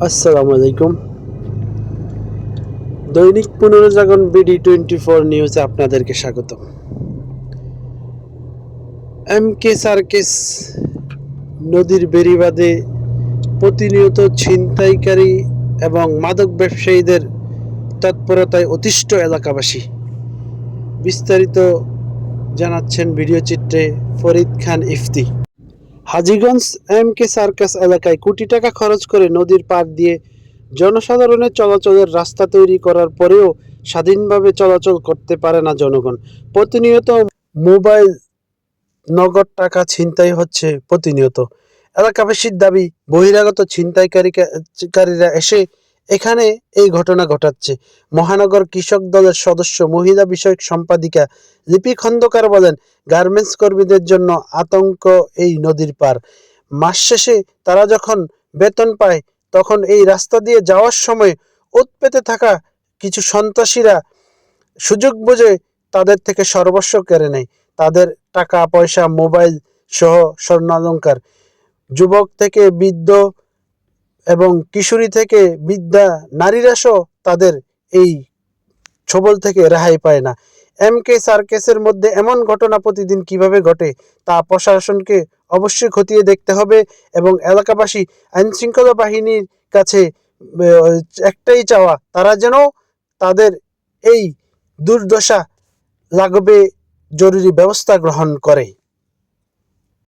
আসসালামু আলাইকুম। দৈনিক পুনর্জাগরণ BD24 নিউজে আপনাদেরকে স্বাগতম। MK সার্কেস নদীর বেড়িবাঁধে প্রতিনিয়ত ছিনতাইকারী এবং মাদক ব্যবসায়ীদের তৎপরতায় অতিষ্ঠ এলাকাবাসী। বিস্তারিত জানাচ্ছেন ভিডিও চিত্রে ফরিদ খান ইফতি। হাজীগঞ্জ MK সার্কাস এলাকায় কোটি টাকা খরচ করে নদীর পাড় দিয়ে জনসাধারণের চলাচলের রাস্তা তৈরি করার পরেও স্বাধীনভাবে চলাচল করতে পারে না জনগণ। প্রতিনিয়ত মোবাইল, নগদ টাকা ছিনতাই হচ্ছে প্রতিনিয়ত। এলাকাবাসীর দাবি, বহিরাগত ছিনতাইকারীরা এসে এখানে এই ঘটনা ঘটাচ্ছে। মহানগর কৃষক দলের সদস্য মহিলা বিষয়ক সম্পাদিকা লিপি খন্দকার বলেন, গার্মেন্টস কর্মীদের জন্য আতঙ্ক এই নদীর পার। মাস শেষে তারা যখন বেতন পায় তখন এই রাস্তা দিয়ে যাওয়ার সময় ওত পেতে থাকা কিছু সন্ত্রাসীরা সুযোগ বুঝে তাদের থেকে সর্বস্ব কেড়ে নেয়। তাদের টাকা পয়সা, মোবাইল সহ স্বর্ণালংকার। যুবক থেকে বৃদ্ধ এবং কিশোরী থেকে বৃদ্ধা নারীরা সহ তাদের এই ছবল থেকে রেহাই পায় না। MK সার্কেসের মধ্যে এমন ঘটনা প্রতিদিন কিভাবে ঘটে তা প্রশাসনকে অবশ্যই খতিয়ে দেখতে হবে এবং এলাকাবাসী, আইনশৃঙ্খলা বাহিনীর কাছে একটাই চাওয়া, তারা যেন তাদের এই দুর্দশা লাঘবে জরুরি ব্যবস্থা গ্রহণ করে।